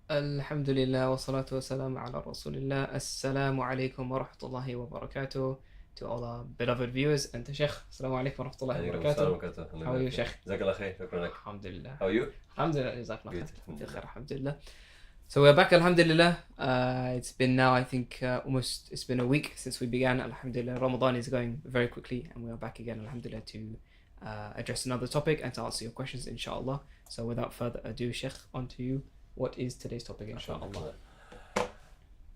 Alhamdulillah wa salatu wa salam ala Rasulillah. Assalamu alaikum wa rahmatullahi wa barakatuh. To all our beloved viewers and to Sheikh. Assalamu alaikum wa rahmatullahi wa barakatuh. How are you, Sheikh? Jazakallah khair. Shukran lak. Alhamdulillah. How are you? Alhamdulillah. Jazakallah Good. khair. Alhamdulillah. So we're back, Alhamdulillah. It's been now, I think, it's been a week since we began. Alhamdulillah. Ramadan is going very quickly, and we are back again, Alhamdulillah, to address another topic and to answer your questions, inshallah. So without further ado, Sheikh, on to you. What is today's topic, inshallah?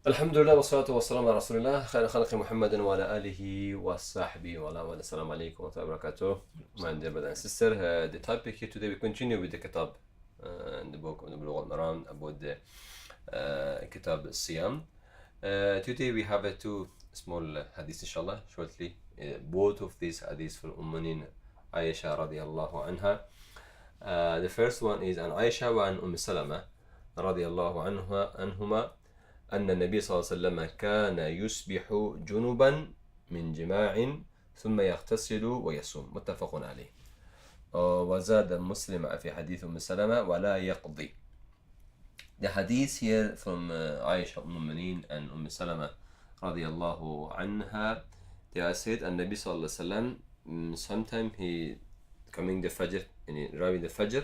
Alhamdulillah wa salatu wa salam ala Rasulillah khayr khalqi Muhammadin wa ala alihi wa sahbihi wa ala wa assalamu alaikum wa rahmatullahi wa barakatuh. My dear brother and sister, the topic here today, we continue with the kitab and the book of the Bulugh al-Maram about the kitab al-Siyam. Today we have two small hadiths, inshallah, shortly. Both of these hadiths from Ummanin Aisha radiyallahu anha. The first one is an Aisha wa an Salama رضي الله عنهما أن النبي صلى الله عليه وسلم كان يصبح جنبا من جماع ثم يغتسل ويصوم متفق عليه. وزاد مسلم في حديث سلمة ولا يقضي. The hadith here from Aisha المؤمنين and Salama رضي الله عنها, they are said النبي صلى الله عليه وسلم sometime he coming the Fajr and he arriving the Fajr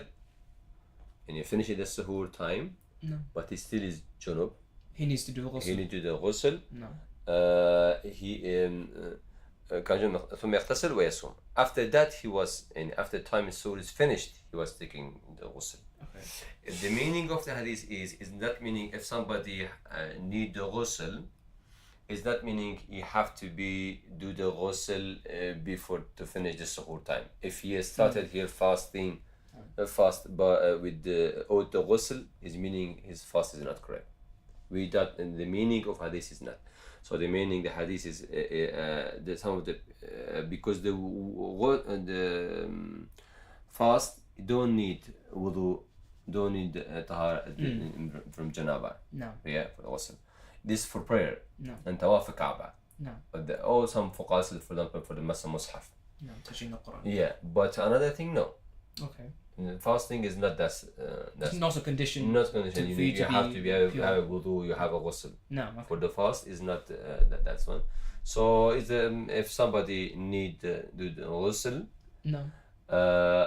and he finishes the suhoor time. No. But he still is junub. He needs to do ghusl. He needs to do the ghusl. No. ثم يغتسل ويصوم. After that he was, and after time his soul is finished, he was taking the ghusl. Okay. The meaning of the hadith is that meaning if somebody need the ghusl, is that meaning he have to do the ghusl before to finish the suhoor time. If he has started here fasting, fast with the ghusl, is meaning his fast is not correct. The meaning of hadith is not. So the meaning the hadith is the some of the because the fast don't need wudu, don't need tahara from janaba. No. Yeah, for the ghusl. This for prayer. No. And tawaf Kaaba. No. But some fuqaha, for example, for the Masa Mus'haf. No. Touching the Qur'an. Yeah, but another thing, no. Okay. Fasting is not that's not a condition. Not condition. You have to have a wudu, you have a ghusl. No. Okay. For the fast is not that's one. So is if somebody need do the ghusl. No.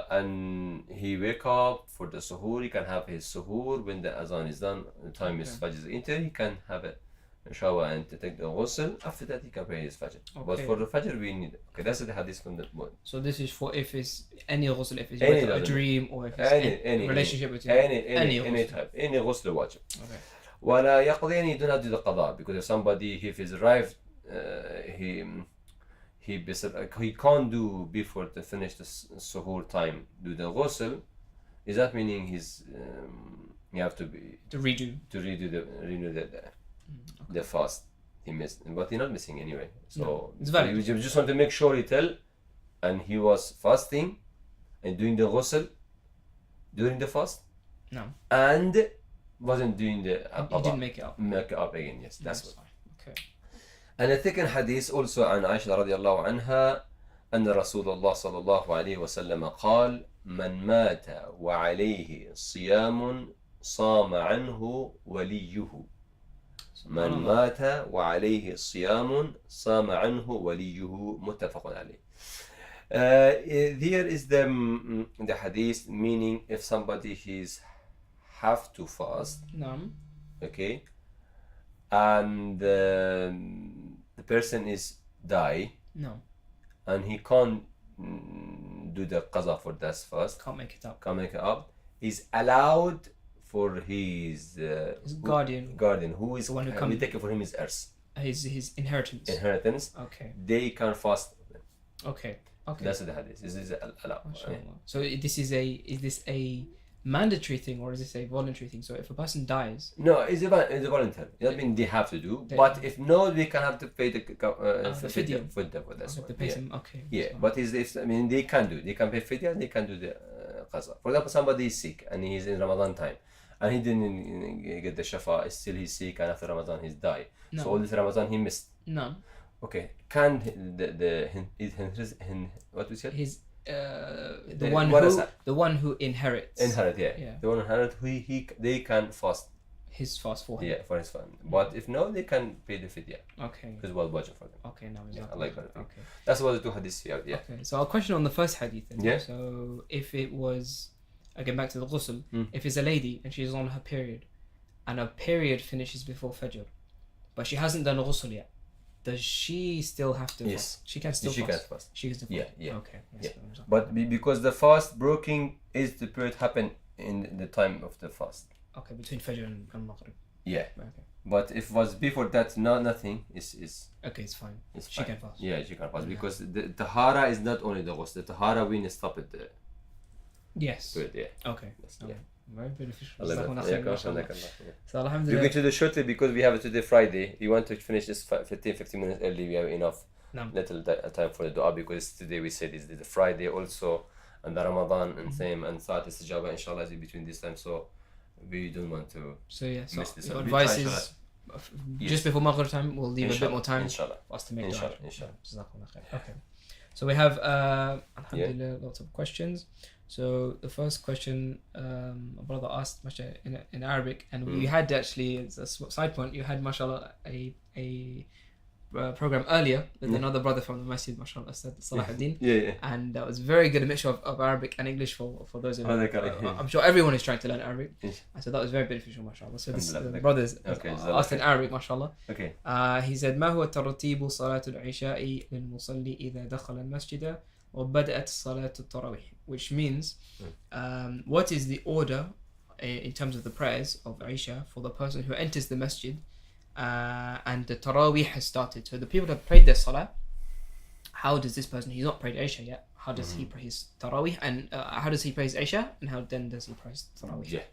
And he wake up for the suhoor, he can have his suhoor when the azan is done, the time is Fajr is entered, he can have a shower and to take the ghusl. After that he can pray his Fajr. Okay. But for the Fajr we need, okay, that's the hadith from that one. So this is for if it's any ghusl, if it's Any like a dream, or if it's any relationship between any type, any ghusl wajib. Okay. ولا يقضي, you don't have to do the qada, because if somebody, if he's arrived, he can't do before to finish the suhoor time, do the ghusl. Is that meaning he's you have to redo the fast he missed, but he's not missing anyway. So no, it's valid. You just want to make sure he tell, and he was fasting and doing the ghusl during the fast. No. And wasn't doing the he didn't make it up. Make it up again. Yes, that's what. Fine. Okay. And the second hadith also عن عائشة رضي الله عنها أن رسول الله صلى الله عليه وسلم قال من مات وعليه صيام صام عنه وليه. من مات وعليه صيام صام عنه وليه متفق عليه. There is the hadith meaning if somebody have to fast. No. Okay. And the person is die. No. And he can't do the qaza for that fast. Can't make it up. He's allowed for his guardian, who is the one who we take it for him is heirs. His inheritance. Okay. They can fast. Okay. That's the hadith. This is allowed. So is this a mandatory thing or is this a voluntary thing? So if a person dies, no, it's a voluntary. That means they have to do. But if no, they can have to pay the fidya for that. So pay some, okay. Yeah, but they can do. They can pay fidya and they can do the qaza. For example, somebody is sick and he's in Ramadan time and he didn't get the shafa. Still he's sick and after Ramadan he's died. No. So all this Ramadan he missed. No. Okay. Can what we said? His the one who inherits. Yeah. The one who inherit, they can fast his fast for him. Yeah, for his family. But if no, they can pay the fidya. Okay. Because it was budget for them. Okay, now Yeah, exactly. I like that. Okay. That's what the two hadiths here. Yeah. Okay. So I'll question on the first hadith then. Yeah. So if it was, again back to the ghusl, Mm. if it's a lady and she's on her period, and her period finishes before Fajr, but she hasn't done a ghusl yet, does she still have to? Yes. Fast? She can still She fast. can fast. She can still fast. Yeah, yeah. Okay. Yes, Yeah. exactly. But because the fast breaking is the period happen in the time of the fast. Okay, between Fajr and Maghrib. Yeah. Okay. But if it was before that, nothing is Okay, it's fine. it's She fine. can fast. Yeah, she can fast Yeah. because the tahara is not only the ghusl. The tahara when stop at the Yes. period. Yeah. Okay. Yes, Okay. yeah. Very beneficial. Allah Jazakumullah yeah, khair, mashallah. yeah. So We're alhamdulillah. going to do shortly because we have it today Friday. You want to finish this 15 minutes early. We have enough Naam. little time for the dua because today we said is the Friday also and the Ramadan and same and Saat Istijaba inshallah is between this time. So we don't want to So yeah, so miss this your one. advice We try, is Yes. just before Maghrib time, we'll leave a bit inshallah, more time inshallah. for us to make Inshallah, dua. inshallah. Jazakumullah khair. Okay. So we have alhamdulillah lots of questions. So the first question, a brother asked mashallah in Arabic, and we had actually, as a side point, you had mashallah a program earlier with another brother from the masjid, mashallah, Said Salahuddin. Yeah. And that was very good, a mixture of Arabic and English for those of you. Okay. I'm sure everyone is trying to learn Arabic. Yes. And so that was very beneficial, mashallah. So this Alhamdulillah. brothers Okay, asked in Arabic, mashallah. Okay. He said ما هو ترتيب صلاة العشاء للمصلي إذا دخل المسجد وبدأت صلاة التراويح, which means what is the order in terms of the prayers of Isha for the person who enters the masjid and the Taraweeh has started. So the people that prayed their Salah, how does this person, he's not prayed Isha yet, how does he pray his Taraweeh, and how does he pray his Isha, and how then does he pray his Taraweeh? Yeah.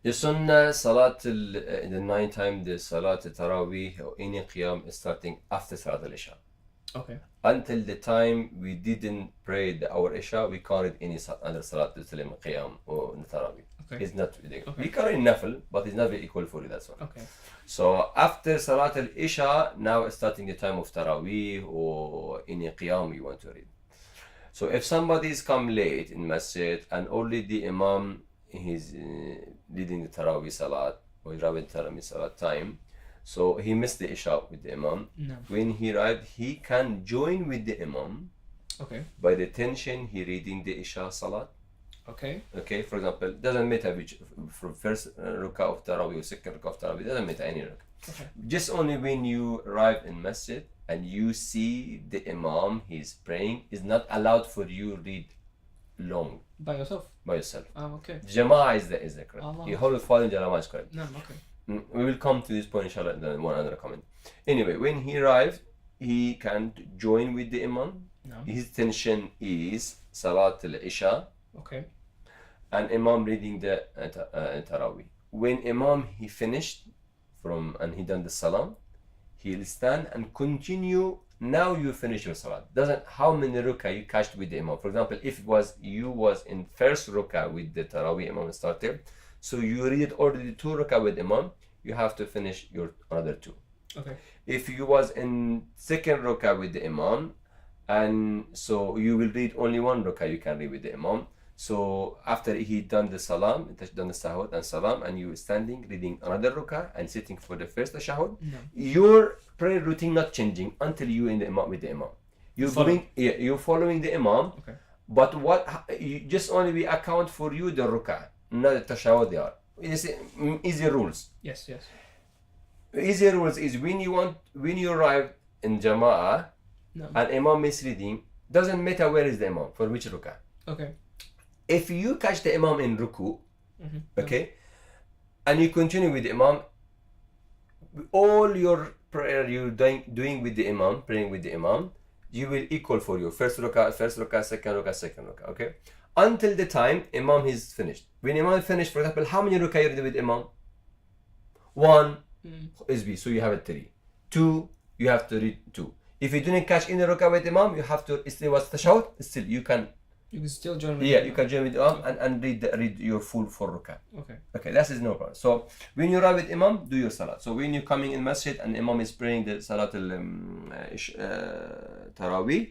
The Sunnah Salat in the night time, the Salat Taraweeh or any Qiyam is starting after Salat al-Isha. Okay. Until the time we didn't pray our Isha, we can't read any other Salat Qiyam or Taraweeh. Okay. It's not we can read Nafil, but it's not very equal for you, that's one. Okay. So after Salat al-Isha, now it's starting the time of Taraweeh or any Qiyam you want to read. So if somebody's come late in Masjid and only the Imam is leading the Taraweeh Salat or Taraweeh Salat time, so he missed the Isha with the Imam. No. When he arrived, he can join with the Imam Okay. by the tension he reading the Isha Salat. Okay. Okay, for example, doesn't matter which from first Rakah of Taraweeh or second Rakah of Taraweeh, doesn't matter any Rakah. Okay. Just only when you arrive in Masjid and you see the Imam, he's praying, is not allowed for you read long By yourself? by yourself. Oh, okay. Jama'ah is the correct. Allah. You hold following Jama'ah is correct. No, okay. We will come to this point inshallah in the one other comment. Anyway, when he arrived, he can join with the Imam. No. His tension is Salat al-Isha Okay. and Imam reading the Taraweeh. When Imam he finished and he done the Salam, he'll stand and continue. Now you finish your Salat. Doesn't how many Rakah you catched with the Imam. For example, if you was in first Rakah with the Taraweeh Imam started, so you read already 2 Rakah with Imam, you have to finish your another 2. Okay. If you was in second Rakah with the Imam, and so you will read only 1 Rakah you can read with the Imam. So after he done the Salam, done the Sahud and Salam, and you standing reading another Rakah and sitting for the first Tashahud, No. your prayer routine not changing until you in the Imam with the Imam. You're you're following the Imam, Okay. but you just only we account for you the Rakah, not the Tashahud they are. It's easy rules. Yes, yes. Easy rules is when you arrive in Jama'ah No. and Imam is reading, doesn't matter where is the Imam, for which Rakah. Okay. If you catch the Imam in Ruku, Mm-hmm. okay, and you continue with the Imam, all your prayer you're doing with the Imam, praying with the Imam, you will equal for you. First Rakah, second Rakah, okay? Until the time Imam is finished. When Imam is finished, for example, how many Rakah you read with Imam? 1 is B, so you have it 3. 2, you have to read 2. If you didn't catch any Rakah with Imam, you have to, still was Tashahud, still you can still join with you can join with Imam and read your full 4 Rakah. Okay. Okay, that is no problem. So when you arrive with Imam, do your Salat. So when you're coming in Masjid and Imam is praying the Salat Taraweeh,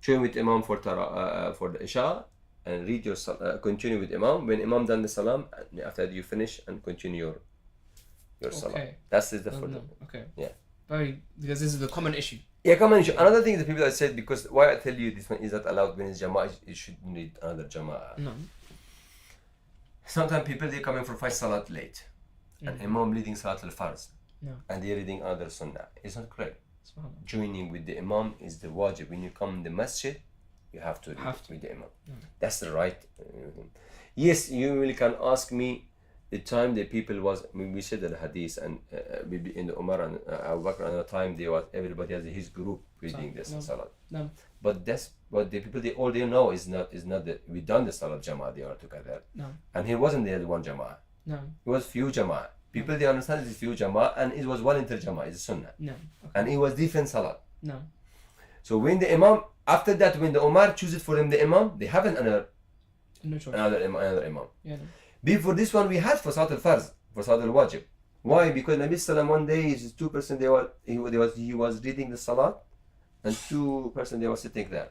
join with Imam for the Isha and read your continue with Imam. When Imam done the salam, after that you finish and continue your salah. Okay. That's the further. Okay. Yeah. Because this is the common issue. Yeah, common issue. Another thing that people have said, because why I tell you this one is not allowed when it's Jama'ah, you should need another Jama'ah. No. Sometimes people, they're coming for 5 salat late. And Imam leading Salat al-Farz. No. And they're reading another Sunnah. It's not correct. Subhanallah. Joining with the Imam is the wajib. When you come in the masjid, you have to read with the Imam. That's the right. Yes, you really can ask me the time the people was, we said the hadith, and maybe in the Umar and Abu Bakr, at the time they was, everybody has his group reading this salat. No. But that's what the people, all they know is not that we done the salat jama'ah, they are together. No. And he wasn't there the one jama'ah. No. It was few jama'ah. People, they understand it's few jama'ah, and it was volunteer jama'ah, it's a sunnah. No. And it was different salat. No. So when the Imam, after that, when the Umar chooses for him the Imam, they have another Imam. Yeah. No. Before this one, we had for Salat al-Farz, for Salat al-Wajib. Why? Because Nabi Sallam one day, his 2% he was reading the Salat, and 2% they were sitting there.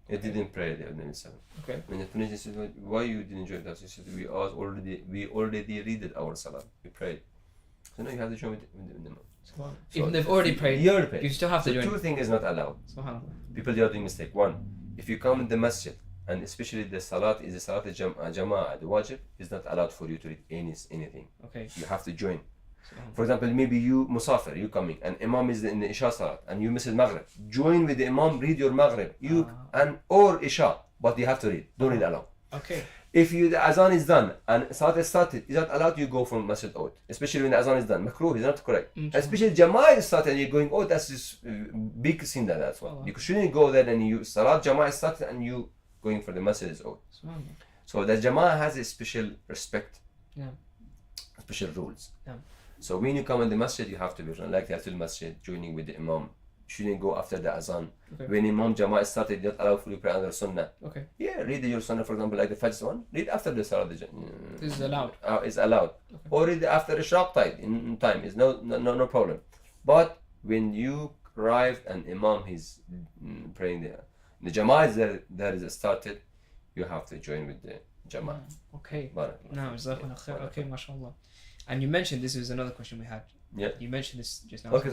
He didn't pray there, Nabi Sallam. Okay. When he finished, he said, why you didn't join us? He said, we already read our Salat. We prayed. So now you have to join with the Imam. So even they've already prayed, you still have to join. Two things is not allowed. People, they are doing mistake. One, if you come in the masjid, and especially the salat is the salat jama'ah, the wajib is not allowed for you to read anything. Okay. You have to join. For example, maybe you musafir, you coming, and Imam is in the Isha salat, and you miss the Maghrib. Join with the Imam, read your Maghrib, or Isha, but you have to read. Don't read alone. Okay. If the azan is done and salat is started, is not allowed you go from masjid out, especially when the azan is done. Makruh is not correct. Especially jama'ah is started and you're going, oh, that's this big sin that's one. You shouldn't go there and you salat jama'ah is started and you going for the masjid is out. So the jama'ah has a special respect, special rules. So when you come in the masjid, you have to be like the masjid, joining with the Imam. Shouldn't go after the azan. When Imam Jama'ah started, not allowed for you to pray another sunnah. Yeah, read your sunnah, for example, like the Fajr one. Read after the salah. This is allowed. It's allowed. Or read after Ishraq time. In time is no problem. But when you arrived and Imam is praying the Jama'ah is there is started, you have to join with the Jama'ah. Okay. No, okay, mashallah. And you mentioned, this was another question we had. Yeah. You mentioned this just now. Okay.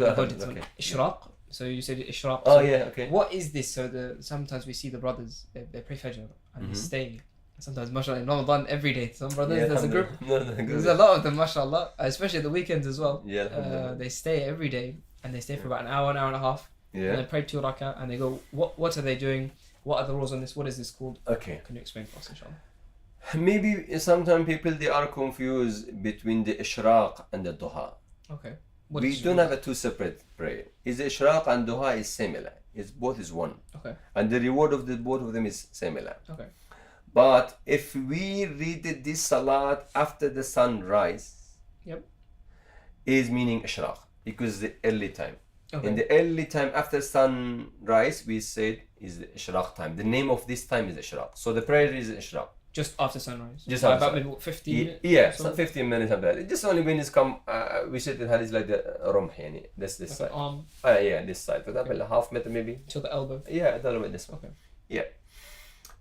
Ishraq. So you said Ishraq. Oh, yeah, okay. What is this? So sometimes we see the brothers, they pray Fajr and they stay. Sometimes, mashallah, in Ramadan every day. Some brothers, there's a group. There's a lot of them, mashallah, especially at the weekends as well. Yeah. They stay every day and they stay for about an hour and a half. Yeah. And they pray 2 rak'ah and they go, what are they doing? What are the rules on this? What is this called? Okay. Can you explain for us, inshallah? Maybe sometimes people, they are confused between the Ishraq and the Duha. Okay. We don't have a two separate prayer. Is the Ishraq and Duha is similar. Both is one. Okay. And the reward of both of them is similar. Okay. But if we read this salat after the sunrise, is meaning Ishraq, because the early time. Okay. In the early time after sunrise, we said is the Ishraq time. The name of this time is Ishraq. So the prayer is Ishraq. Just after sunrise. Just after about maybe 15 minutes. Yeah, some 15 minutes of that. Just only when it's come. We said it had like the rumh, yani, this like side. Arm. Yeah, this side. For example, half meter maybe. Till the elbow. Yeah, a little bit this one. Okay. Yeah,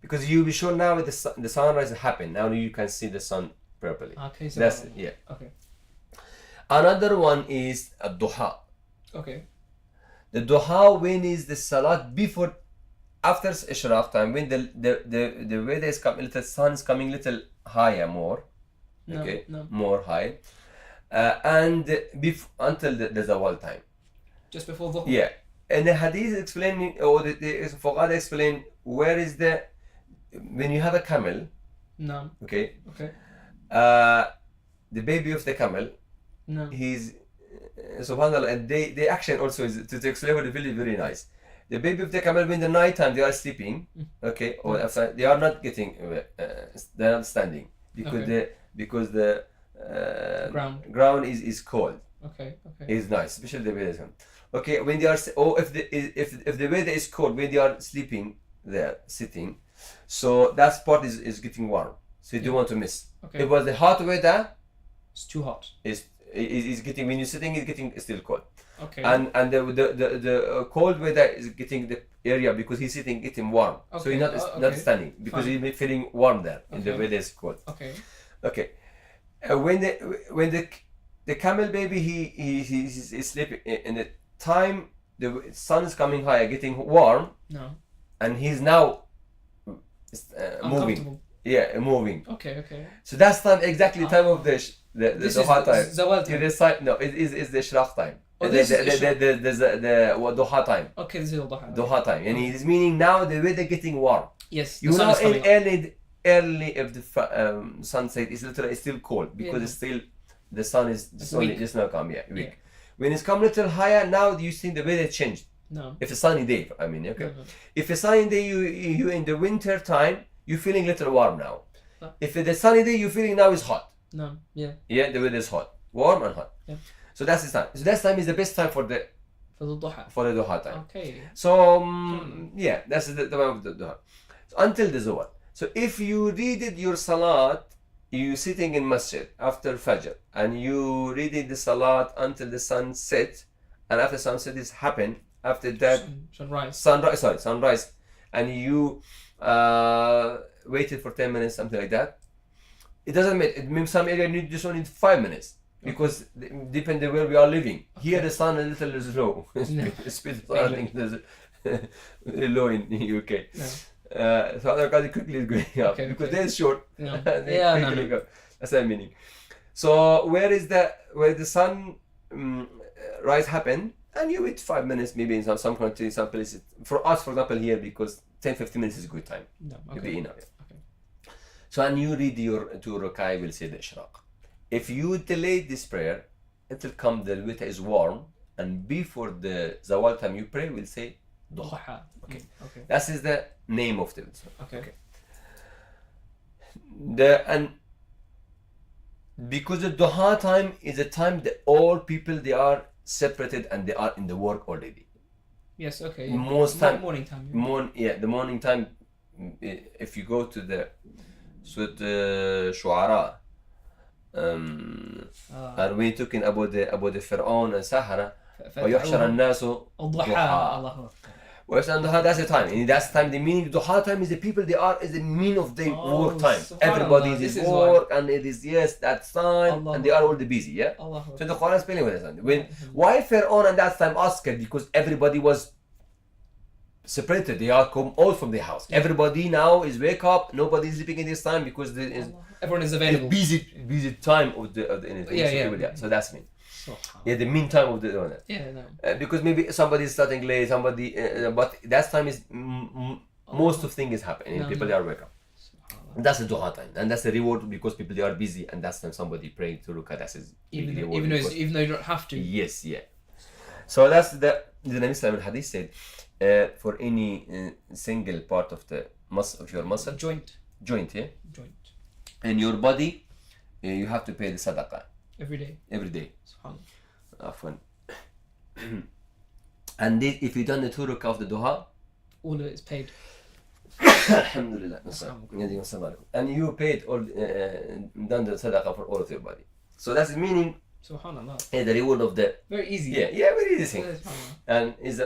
because you'll be sure now with the sunrise happened. Now you can see the sun properly. Okay, so that's it. Yeah. Okay. Another one is a duha. Okay. The duha, when is the salat before, after Ishraq time, when the weather is coming, little sun is coming little higher, more. Okay. More high, and until the zawal time. Just before Dhuhr. Yeah. And the hadith explaining, or the Fuqaha explain where is when you have a camel. No. Okay. Okay. The baby of the camel. No. He's subhanallah, and the action also is to explain what is really very nice. The baby of the camel, when the night time they are sleeping, okay, or outside, they are not getting, they are not standing because the ground is cold. Okay. Is nice, especially the weather. Okay, when they are if the weather is cold, when they are sleeping there, sitting, so that spot is getting warm, so you don't want to miss. Okay. It was the hot weather. It's too hot. It's is getting, when you're sitting, it's getting still cold. Okay. And the cold weather is getting the area, because he's sitting, getting warm. So Okay. he's not Okay. not standing, because Fine. he's feeling warm there, and the Okay. weather is cold. Okay. Okay. When the camel baby, he's sleeping in the time the sun is coming higher, getting warm, No. and he's now moving. Uncomfortable. Yeah, moving. Okay. Okay. So that's time, exactly the time of the This duha is time. Zawal It time. is time. No, it is the ishraq time. Oh, the this is duha time. Okay, this is Duha. Duha time. And it is meaning now the weather getting warm. Yes. You the sun know, is coming in up. early of the sunset, it's literally still cold, because Yeah. it's still the sun is It's only weak. just now come. Yeah, weak. Yeah. When it's come little higher, now you see the weather changed. No. If a sunny day, I mean, okay. No. If a sunny day, you in the winter time, you're feeling little warm now. No. If it's a sunny day, you're feeling now is hot. No. Yeah. Yeah, the weather is hot, warm and hot. Yeah. So that's the time. So that time is the best time for the For the Duha. duha time. Okay. So yeah, that's the time of the duha. So until the zawal. So if you read your salat, you sitting in masjid after fajr, and you read the salat until the sun set, and after sunset is happened, after that Sunrise. sunrise, and you waited for 10 minutes, something like that. It doesn't matter. It means some area you just only need 5 minutes, because depending where we are living. Here the sun a little is low. Speed I think is low in UK. No. So other country quickly is going up, Okay, because okay. they're short. No. They Yeah, quickly no. go. That's the meaning. So where the sun rise happen, and you wait 5 minutes, maybe in some countries, some places. For us, for example, here, because 10-15 minutes is a good time. No. You'll Okay. be enough. Okay. So and you read your 2 rak'ah, will say the ishraq. If you delay this prayer, it will come, the weather is warm, and before the zawal time you pray, will say duha. Duha. Okay. Okay. That is the name of the Okay. and because the duha time is a time that all people, they are separated and they are in the work already. Yes. Okay. Most time- Morning time. Yeah. The morning time. If you go to the Shu'ara, and we're talking about the Fir'aun and Sahara, ويحشر الناس الضحى. ضحى. الله أكبر. ويحشر الضحى, that's the time. And that's the time. The meaning of duha time is the people, they are is the mean of their Oh, work time. subhanallah, Everybody this is is work, and it is that's time, Allah and they are all the busy. Yeah. Allah So the Quran is spelling with that. Why Fir'aun at that time asked? Because everybody was separated. They are come all from their house. Everybody now is wake up. Nobody is sleeping in this time, because there is Everyone is a available. busy time of the anything. Yeah. So that's me. Subhanallah. Yeah, the mean time of the owner. Yeah. No. Because maybe somebody is starting late, somebody, but that time is most of things is happening. No, People no. they are wake up. Subhanallah. And that's the duha time, and that's the reward, because people they are busy, and that's time somebody praying to look at. That's his big reward, Even because- though you don't have to. Yes, yeah. So that's the Nabi Sallallahu Hadith said, for any single part of the muscle of your muscle Joint. joint, yeah, Joint. in your body, you have to pay the sadaqah Every day. every day. Subhanallah. Afwan. And if you done the 2 rak'ah of the duha, All of it is paid. alhamdulillah, Alhamdulillah. and you paid all done the sadaqah for all of your body. So that's the meaning. Subhanallah. The reward of the Very easy. yeah, very easy thing. Yeah, subhanallah. And is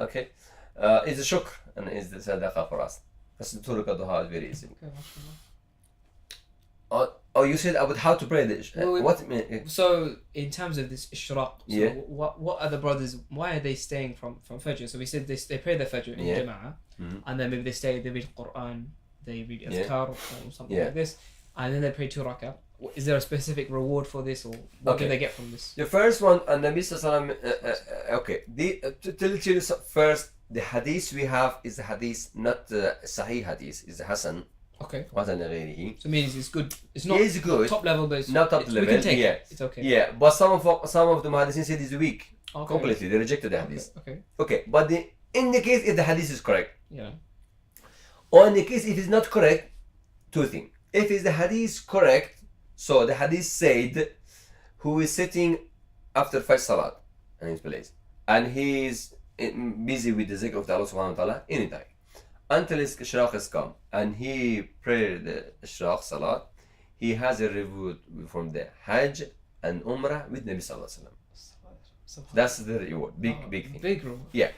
okay, is the shukr, and is the sadaqah for us. That's the 2 rak'ah duha is very easy. Okay, mashallah. Oh, you said about how to pray the Well, what? So in terms of this ishraq, so Yeah. what are the brothers? Why are they staying from Fajr? So we said they pray their Fajr in Yeah. Jama'ah, Mhm. and then maybe they read Qur'an, they read Yeah. Azkar or something Yeah. like this, and then they pray 2 rak'ah. Is there a specific reward for this, or what Okay. do they get from this? The first one, and Nabi Sallallahu Alaihi Wasallam, okay, to tell you first, the hadith we have is the hadith, not the Sahih hadith, is the Hasan, Okay. Hasan غيره. So it means it's good. It's not It's good. top level, but it's Not top we level, can take yeah. it. It's okay. Yeah, but some of the muhaddithin said it's weak, Okay. completely, they rejected the Okay. hadith. Okay. Okay, but in the case if the hadith is correct, Yeah. or in the case if it's not correct, 2 things. If is the hadith correct, so the hadith said, who is sitting after Fajr Salat in his place, and he is busy with the zikr of the Allah subhanahu wa ta'ala anytime, until his ishraq is come, and he prayed the ishraq Salat, he has a reward from the Hajj and Umrah with Nabi Sallallahu Alaihi Wasallam. That's the reward. Big thing. Big rule. Yeah.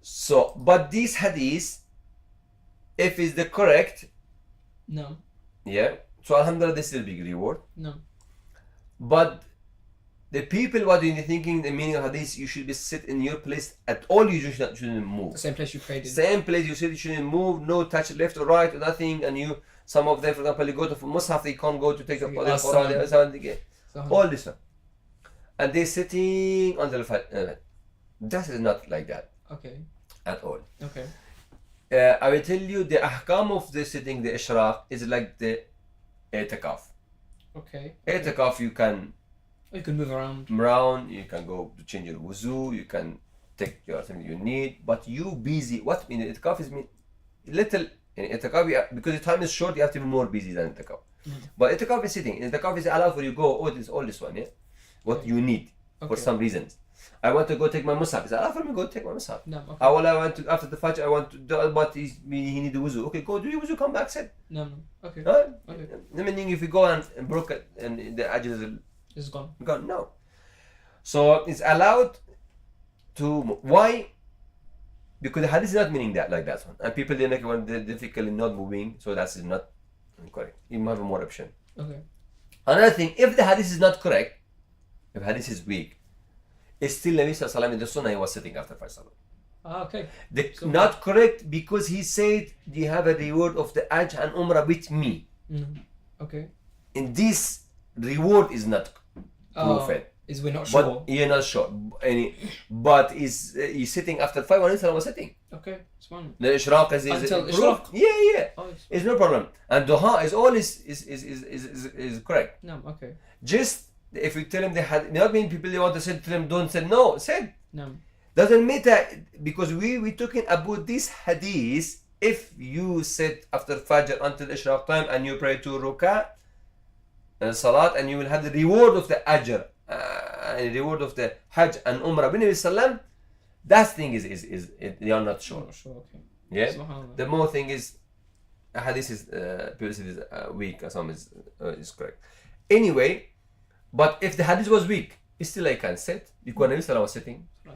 So, but this hadith, if is the correct, No. yeah. So Alhamdulillah, this is a big reward. No. But the people, what are you thinking? The meaning of hadith, you should be sit in your place at all. You shouldn't move. The same place you prayed in. Same place you sit. You shouldn't move. No touch left or right or nothing. And you, some of them, for example, you go to Mus'haf, they can't go to take the Quran. All this one, and they're sitting on the Fajr. That is not like that. Okay. At all. Okay. I will tell you the ahkam of the sitting, the ishraq, is like the i'tikaf. Okay. I'tikaf, you can You can move around. you can go to change your wuzu, you can take your something you need, but you busy. What in i'tikaf is mean little in i'tikaf, because the time is short, you have to be more busy than i'tikaf. But i'tikaf is sitting. I'tikaf is allowed for you go, oh, this all this one, yeah? What you need for some reasons. I want to go take my mus'haf. Is allowed for me to go take my mus'haf. No. Okay. I want to, after the Fajr, I want to do, but he need the wuzu. Okay, go do your wuzu, come back, sit. No. Okay. Right? Okay. Meaning if you go and broke it and the ajr is It's gone. gone, no. So it's allowed to, why? Because the hadith is not meaning that like that one. And people, they make it difficult in not moving, so that's not correct. You have more option. Okay. Another thing, if the hadith is not correct, if hadith is weak, it's still Nabi Sallallahu Alaihi Wasallam in the Sunnah, he was sitting after Fajr Salah. Okay. So not correct because he said, you have a reward of the Hajj and Umrah with me. Okay. And this reward is not proven. Is we're not sure. But you're not sure. But he's sitting after 5 and Salah was sitting. Okay, it's fine. The Ishraq is Until proof. Ishraq? Yeah. Oh, It's no problem. And Duha is always is correct. no, okay. Just if you tell him they had, not mean people they want to say to them don't say no, say No. doesn't matter, because we talking about this hadith. If you sit after Fajr until Ishraq time and you pray 2 rak'ah and Salat, and you will have the reward of the Ajr and the reward of the Hajj and Umrah bin Nabi Sallam, that thing is you are not sure. Not sure, okay. Yeah. Subhanallah. The more thing is hadith is people say is weak, or some is correct. Anyway, but if the hadith was weak, still I can sit because Nabi Sallam was sitting. No.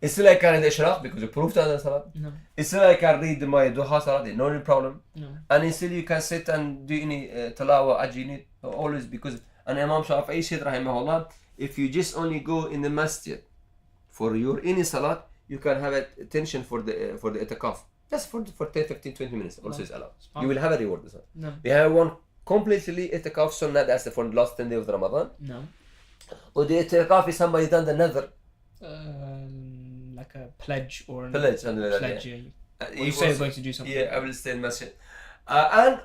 Still I can read the Ishraq because you proved that the Salat. No. Still I can read my Duha Salat, no problem. No. And still you can sit and do any Talawa, Ajj, you need always, because and Imam Shafi'i said rahimahullah, if you just only go in the masjid for your any Salat, you can have attention for the itikaf. Just for 10, 15, 20 minutes also is allowed. You will have a reward. No. We have one completely itikaf sunnah, that's for the last 10 days of the Ramadan. No. Or the itikaf is somebody done the nether. Like a pledge or a Pledge, something like that, pledge. yeah. Or you say you're going to do something. Yeah, I will stay in masjid. And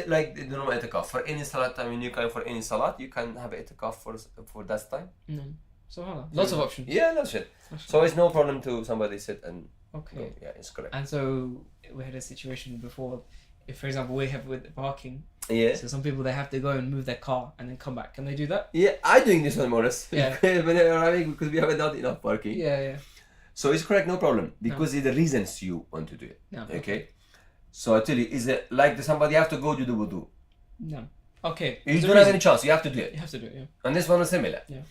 like the normal itikaf, for any salat time, when you can for any salat, you can have itikaf for that time. No. Subhanallah. Lots of options. Yeah, that's it. So it's no problem to somebody sit and Okay. go. Yeah, it's correct. And so we had a situation before, if for example we have with parking, Yeah. so some people they have to go and move their car and then come back. Can they do that? Yeah, I'm doing this one, Morris. Yeah. Because we haven't done enough parking. Yeah. So it's correct, no problem. Because it's the reasons you want to do it. No. Okay. So I tell you, is it like somebody have to go do the wudu? No. Okay. You There's a don't have reason. any chance. You have to do it. You have to do it. Yeah. And this one is similar. Yeah.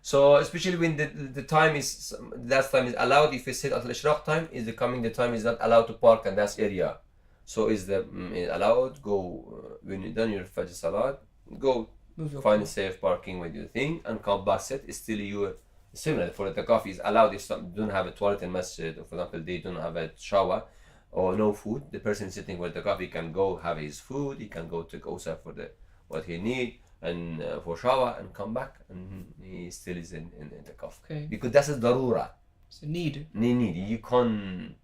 So especially when the time is, that time is allowed, if you sit until Ishraq time, is the coming the time is not allowed to park in that area. So is the allowed, go when you're done your Fajr Salat, go Move your find car. a safe parking with your thing and come back, sit. It's still you, similar for the coffee is allowed if some don't have a toilet in masjid, or for example they don't have a shower or no food, the person sitting with the coffee can go have his food, he can go to Ghusul for the what he need and for shower and come back, and he still is in the coffee. Okay. Because that's a darura. It's a need. Need. You can't.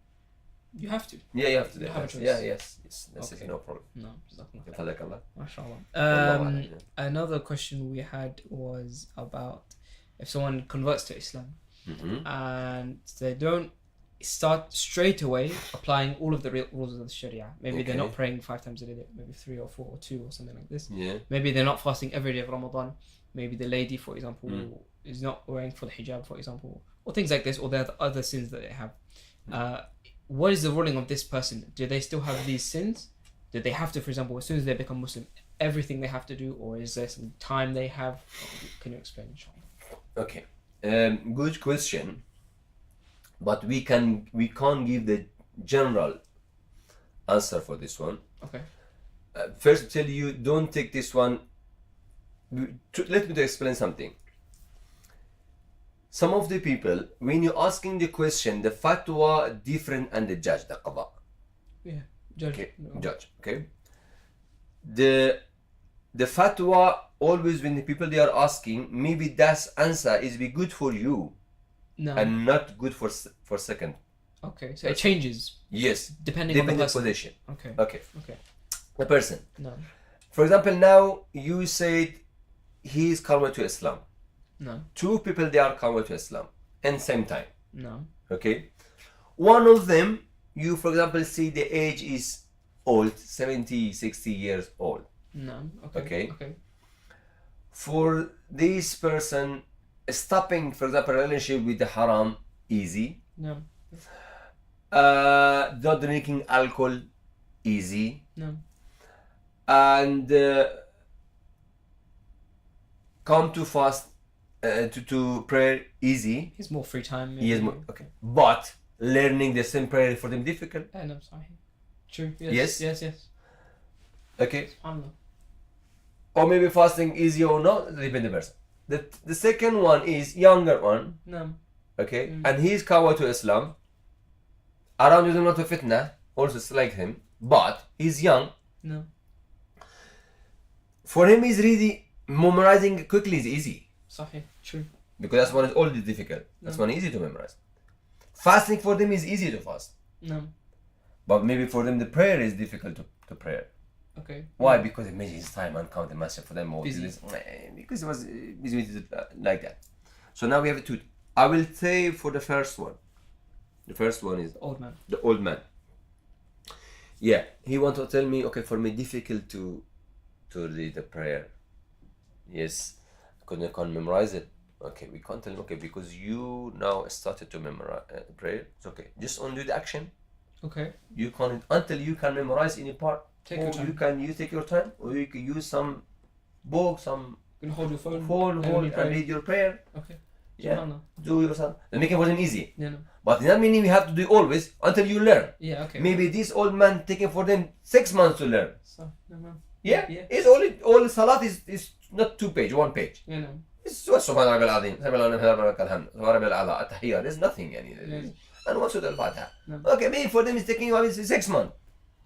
You have to. Yeah, you have to do You have a that. choice. Yeah, yes. That's Okay. no problem. No. Jazakallah. Jazakallah. Mashallah. Wallahu a'lam. Another question we had was about if someone converts to Islam Mhm. and they don't start straight away applying all of the real rules of the Sharia. Maybe they're not Okay. praying 5 times a day, maybe 3 or 4 or 2 or something like this. Yeah. Maybe they're not fasting every day of Ramadan. Maybe the lady, for example, is not wearing full hijab, for example, or things like this, or there are other sins that they have. What is the ruling of this person? Do they still have these sins? Do they have to, for example, as soon as they become Muslim, everything they have to do, or is there some time they have? Can you explain, inshallah? Okay, good question, but we can't give the general answer for this one. Okay. First, tell you don't take this one. Let me explain something. Some of the people, when you're asking the question, the fatwa different and the judge, the qada. Yeah, judge. Okay, judge. Okay. The fatwa always when the people they are asking, maybe that answer is be good for you No. and not good for second. Okay, so it changes. Yes, Depending on the person. position. Okay. Okay. Okay. The person. No. For example, now you said he is convert to Islam. No. Two people they are convert to Islam and same time. No. Okay. One of them, you for example see the age is old, 70, 60 years old. No. Okay. Okay. Okay. For this person, stopping, for example, relationship with the haram, easy. No. Not drinking alcohol, easy. No. And come to fast, to prayer, easy. He's more free time. Maybe. Yes, okay. But learning the same prayer for them difficult. No, sorry. True. Yes. Yes? Yes. Yes. Okay. SubhanAllah. Or maybe fasting easy or not, depend the person. The second one is younger one. No. Okay, and he's convert to Islam. Around him not a fitna, also it's like him, but he's young. No. For him, he's really memorizing quickly is easy Sahih. True. because that's one is already difficult. That's one easy to memorize. Fasting for them is easy to fast, No. but maybe for them the prayer is difficult to pray. Okay. Why? Because it measures time and count the masjid for them more. Busy. Because it was busy with it, like that. So now we have two. I will say for the first one. The first one is Old man. the old man. Yeah, he want to tell me, okay, for me difficult to read the prayer. Yes, because I can't memorize it. Okay, we can't tell him, okay, because you now started to memorize prayer. It's okay. Just only do the action. Okay. You can't until you can memorize any part. Take your time. You take your time, or you can use some book, some You can hold your phone. hold and read your prayer. Okay. Yeah, SubhanAllah. do yourself. And make it for them easy. Yeah. No. But not meaning we have to do always until you learn. Yeah. Okay. Maybe this old man taking for them 6 months to learn. So, no. Yeah, Yeah. it's only all salat is not 2 page, 1 page. Yeah. No. It's what سبحان ربي العظيم سبحان الله الحمد سبحان ربي الأعلى التحية. There's nothing يعني. Yeah. And what's the Al-Fatiha? No. Okay, maybe for them it's taking 6 months.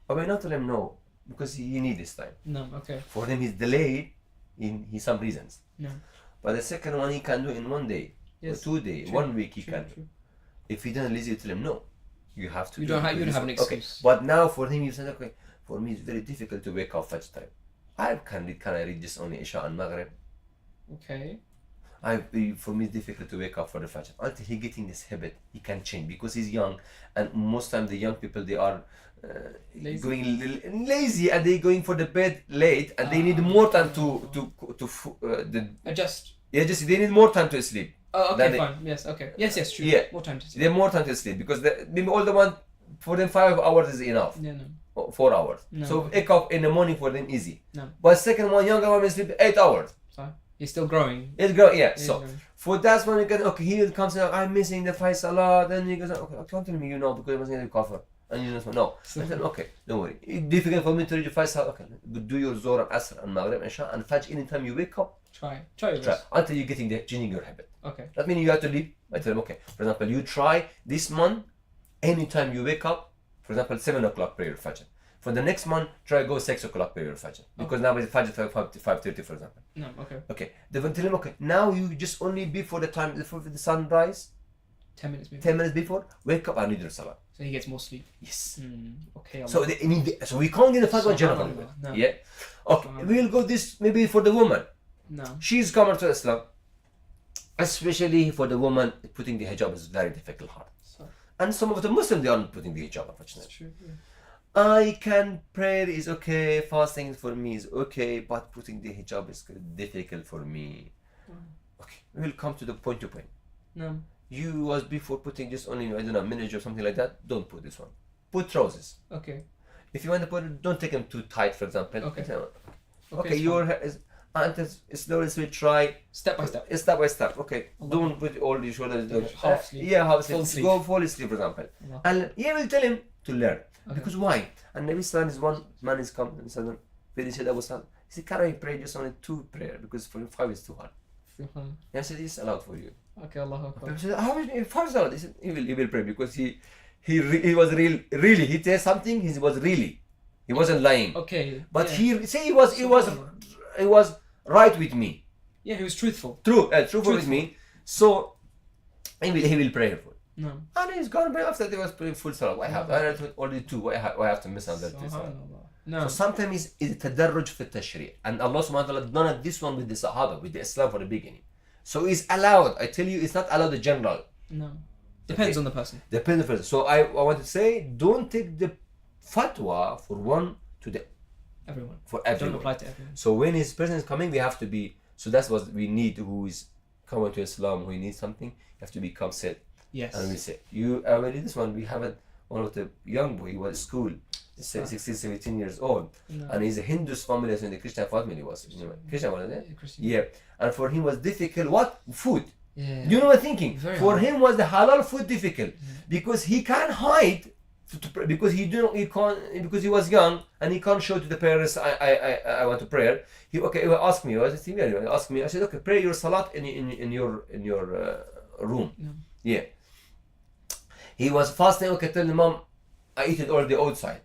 But we not tell him no because he need this time. No. Okay. For them he's delayed in some reasons. No. But the second one he can do in 1 day, Yes. or 2 days, True. 1 week he True, can. true. If he doesn't lazy, you tell him no. You have to. You do don't it have- you because don't have an it's- okay. excuse. But now for him, you said okay. For me, it's very difficult to wake up Fajr time. Can I read this only Isha and Maghrib? Okay. For me, it's difficult to wake up for the Fajr until he getting this habit. He can change because he's young, and most time the young people they are Lazy. going lazy and they going for the bed late, and they need more time Adjust. just they need more time to sleep. Oh, okay, Then they- fine. Yes, okay. Yes, true. Yeah. More time to see. They have more time to sleep because maybe all the one for them 5 hours is enough. Yeah, no. Or 4 hours. No. So wake up in the morning for them easy. No. But second one, younger one will sleep 8 hours. So he's still growing. It's growing, yeah. He's So growing. for that one, you can okay. He comes and I'm missing the 5 salah. Then he goes, okay, don't tell me you know because I was in the cover. And you just no. I said, okay, don't worry. It's difficult for me to read the 5 salah. Okay, do your Zohar and Asr and Maghrib and Isha and Fajr anytime you wake up. Try your Try best. until you're getting the changing your habit. Okay. That means you have to leave. I tell him, okay, for example, you try this month, anytime you wake up, for example, 7 o'clock prayer Fajr. For the next month, try go 6 o'clock prayer Fajr. Because now it's Fajr 5:30, for example. No, okay. Okay, then tell him, okay, now you just only before the time, before the sunrise, 10 minutes before. 10 minutes before, wake up and read your salah. So he gets more sleep. Yes. Okay. So, so we can't get the fatwa general. No. Yeah. Okay, we'll go this maybe for the woman. No. She's come to Islam. Especially for the woman, putting the hijab is very difficult hard. So, And some of the Muslims, they aren't putting the hijab, that's unfortunately. true. Yeah. I can pray is okay, fasting for me is okay, but putting the hijab is difficult for me. Okay, we'll come to the point to point. No. You was before putting just only, I don't know, miniature or something like that, don't put this one. Put trousers. Okay. If you want to put it, don't take them too tight, for example. Okay. Okay, it's your fine. and slowly we try Step by step. step by step. Okay, Allah. don't put all your shoulders. Half sleep. Yeah, half Full sleep. sleep. Go full sleep, for example. Allah. And he will tell him to learn. Okay. Because why? And Nabi Sallallahu is one man is come and said, when he said Abu Sallam, he said, can I pray just only 2 prayer? Because for him 5 is too hard. He said, it's allowed for you. Okay, Allah Akbar. He said, how is 5 is allowed? He said, he will pray because he was really, he said something, he wasn't lying. Okay. But yeah. he was right with me. Yeah, he was truthful. Truthful with me. So he will pray for. No. And he's gone pray after they was praying full salah. I have only 2. Why I have to miss another 3 salah? No. So sometimes it's tadarruj fi tashri'. And Allah subhanahu wa ta'ala done this one with the Sahaba, with the Islam for the beginning. So it's allowed. I tell you, it's not allowed in general. No. Depends on the person. Depends on the person. So I want to say, don't take the fatwa for Everyone. for everyone. Don't apply to everyone. So when his person is coming, we have to be. So that's what we need. Who is coming to Islam, who needs something, you have to become said. Yes. And we say, you already this one. We have one of the young boy. He was at school, 16, 17 years old, No. and he's a Hindu family, as in the Christian family was. Christian one, Yeah, Christian. yeah. And for him was difficult. What food? Yeah. You know what I'm thinking? Very For hard. him was the halal food difficult because he can't hide because he can't because he was young and he can't show to the parents I want to pray. He ask me. Ask me. I said okay, pray your salat in your room. No. Yeah. He was fasting. Okay, tell the mom I eat it already outside.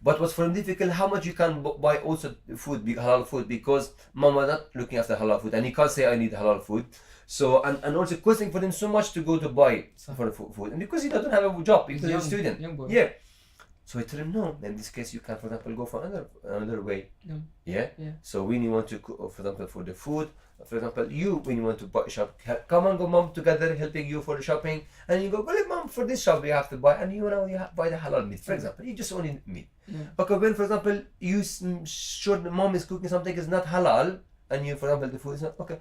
But what's for him difficult, how much you can buy also food, halal food, because mom was not looking after halal food and he can't say I need halal food. So and also costing for him so much to go to buy for food, and because he doesn't have a job because he's a student. Young boy. Yeah. So I tell him no. In this case, you can, for example, go for another way. No. Yeah. Yeah. So when you want to, for example, for the food, for example, when you want to shop, come and go, mom, together helping you for the shopping, and you go, mom, for this shop we have to buy, and you buy the halal meat, for example. You just only meat. Yeah. Okay, when for example you sure the mom is cooking something is not halal, and you, for example, the food is not okay.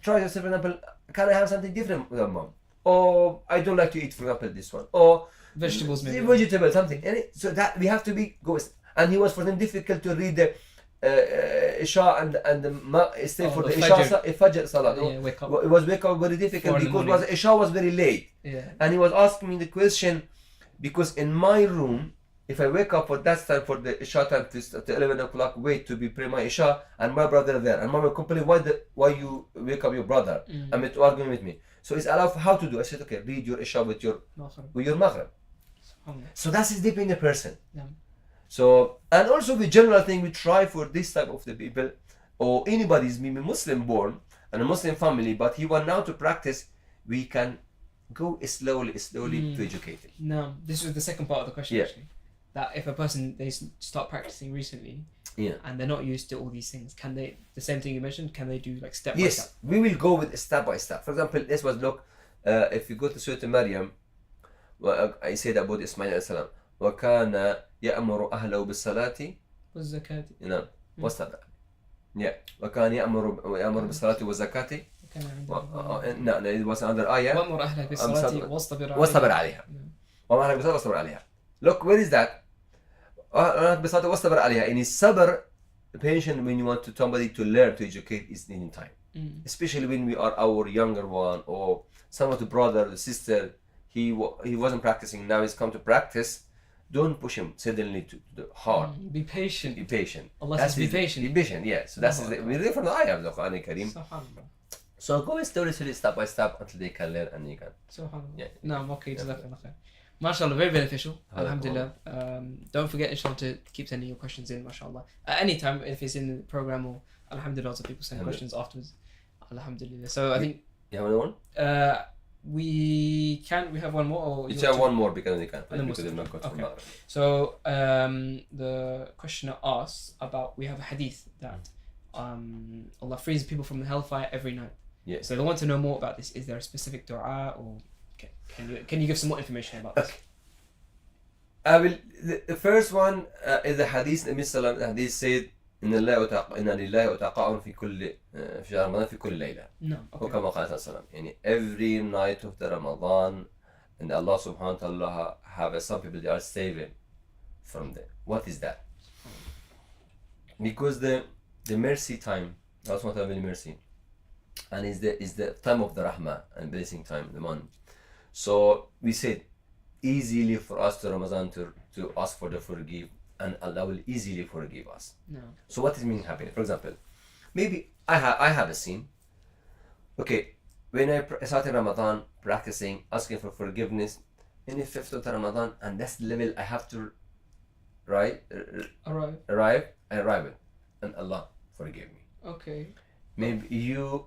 Try yourself, for example, can I have something different with mom? Or I don't like to eat, for example, this one. Or Vegetables maybe. Vegetable, something. So that we have to go. And he was for them difficult to read the Isha and the stay for the Fajr Salah. Yeah, wake up. It was wake up very difficult because Isha was very late. Yeah. And he was asking me the question because in my room, if I wake up for that time for the Isha time to 11 o'clock, wait to be pray my Isha, and my brother there, and mom will complain why you wake up your brother, and to arguing with me. So it's allowed how to do. I said okay, read your Isha with your Maghrib. So that is deep in the person. Yeah. So and also the general thing we try for this type of the people or anybody's maybe Muslim born and a Muslim family, but he want now to practice, we can go slowly to educate him. No, this was the second part of the question Yeah. actually. That if a person they start practicing recently, Yeah. and they're not used to all these things, can they, the same thing you mentioned, can they do like step by Yes, step? we will go with step by step. For example, this was look, if you go to Surah Maryam, I said about Ismail alayhi salam, وَكَانَ يَأْمُرُ أَهْلَهُ بِالصَّلَاةِ والزكاة. نعم وَالصَّدَقَةِ. Yeah. وَكَانَ يَأْمُرُ بِالصَّلَاةِ وَالزَّكَاةِ. No, it was another ayah. وأمر أهلك بالصلاة واصطبر واصطبر عليها. وما أهلك بالصلاة واصطبر عليها. Look, where is that? بالصلاة واصطبر عليها. In sabr, patient when you want to somebody to learn to educate is needing time. Especially when we are our younger one or some of the brother, the sister, he wasn't practicing, now he's come to practice. Don't push him suddenly to the hard. Be patient. Be patient. Allah says be patient. Be patient, yeah. So that's we read from the ayah of the Qur'an Kareem. Subhanallah. So go slowly, step by step until they can learn and you can. Subhanallah. Yeah. No, okay, jazakallah khair. MashaAllah, very beneficial. Alhamdulillah. Don't forget, inshallah, to keep sending your questions in, mashallah. At any time, if it's in the program or alhamdulillah, lots of people send questions afterwards. Alhamdulillah. So I think. You have another one? We have one more. Or You have one more because they can. And then Because they've not got okay. from So the questioner asks about, we have a hadith that Allah frees people from the hellfire every night. Yes. So they want to know more about this. Is there a specific dua, or can you give some more information about this? Okay. I will. The first one is the hadith. The hadith said, إن لله وتقاء في كل في شهر رمضان في كل ليلة. No. Okay. وكما قال صلى الله عليه وسلم. يعني every night of the Ramadan, and Allah subhanahu wa ta'ala have some people they are saving from there. What is that? Because the mercy time. Allah subhanahu wa ta'ala mercy. And is the time of the rahmah and blessing time, the month. So we said easily for us to Ramadan to ask for the forgive, and Allah will easily forgive us. No. So what is meaning happening? For example, maybe I have a sin. Okay, when I started Ramadan practicing asking for forgiveness in the 5th of Ramadan, and that's the level I have to arrive it, and Allah forgive me. Okay. Maybe you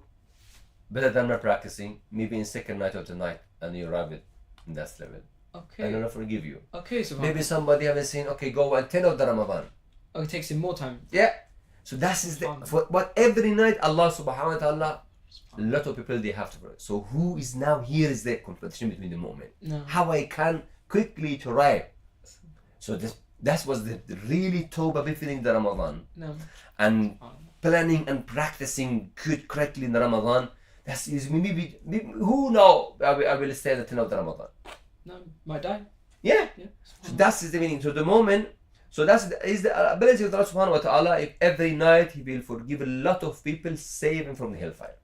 better than not practicing, maybe in second night of the night, and you arrive it in that level. Okay. And Allah forgive you. Okay, so Maybe somebody haven't seen, okay, go and 10 of the Ramadan. oh, it takes him more time. Yeah. So that is but every night Allah subhanahu wa ta'ala, a lot of people they have to pray. So who is now here is the competition between the moment. No. How I can quickly to arrive. So that was the really tawbah befitting the Ramadan. No. And planning and practicing good correctly in the Ramadan. That's maybe who know I will stay at the 10 of the Ramadan. No, might die. Yeah. Yeah. So that's the meaning. So the moment. So is the ability of Allah subhanahu wa ta'ala. If every night He will forgive a lot of people, save them from the hellfire.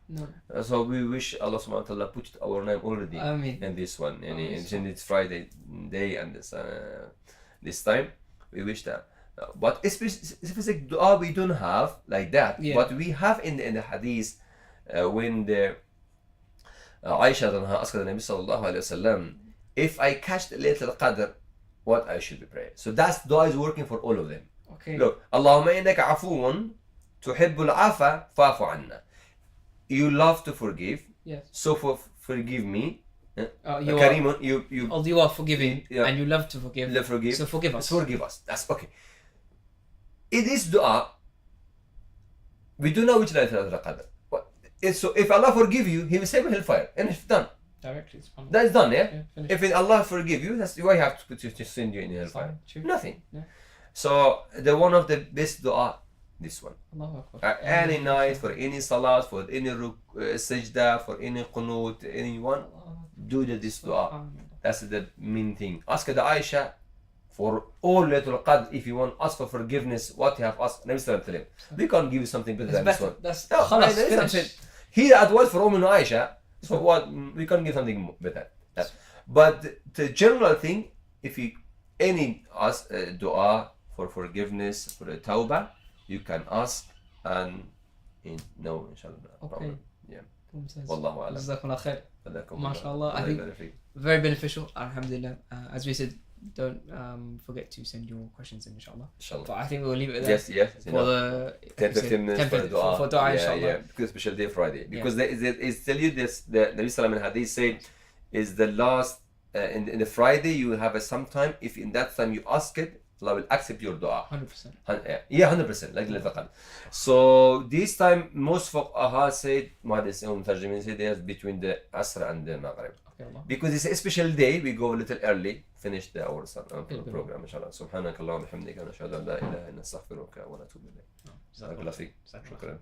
No. So we wish Allah subhanahu wa ta'ala put our name already in this one. And in this Friday day and this time. We wish that. But specific dua we don't have like that. Yeah. But we have in the hadith when the Aisha asked the Nabi sallallahu alayhi wa sallam, if I catch the Laylatul Qadr, what I should be praying. So that dua is working for all of them. Okay. Look, Allahumma innaka afuun tuhibbul afa fa'fu anna. You love to forgive. Yes. So forgive me. You Karimun, you are forgiving, and you love to forgive. So forgive us. Forgive us. That's okay. In this dua, we don't know which Laylatul Qadr. So if Allah forgive you, He will save hellfire, and it's done. Directly, it's fine. That's done, yeah. Finished. If Allah forgive you, that's why you have to send you in hellfire. True. Nothing. Yeah. So the one of the best dua, this one. Allahu Akbar. Any night, for any salat, for any sajda, for any qunut, anyone, do this dua. That's the main thing. Ask the Aisha for all Laylatul Qadr. If you want, ask for forgiveness. What you have asked, Nabi sallallahu alaihi wasallam. We can't give you something better than this one. That's No, khalas, that's finished. Here at what for Aisha, so what we can't give something better. But the general thing, if you any ask dua for forgiveness, for a tawbah, you can ask and no, inshallah, no problem. Yeah. Wallahu a'lam. Jazakallah khair. Jazakum MashaAllah. I Allah. think very beneficial. Alhamdulillah. As we said, don't forget to send your questions in, inshallah. Inshallah. But I think we'll leave it there. Yes. For the 10-15 minutes for dua. For dua, inshallah. Yeah, because special day Friday. Because it's tell you this, the Nabi Sallallahu Alaihi Hadith said, is the last, in the Friday you will have some time, if in that time you ask it, Allah will accept your dua. 100%. Yeah, 100%. Like Laylatul Qadr. So this time, most fuqaha said, said there's between the Asr and the Maghrib. Because it's a special day, we go a little early, finish our program, inshallah. Subhanakallahumma wa bihamdika, nashhadu an la ilaha illa anta, astaghfiruka wa atubu ilayk. Jazakallah khair.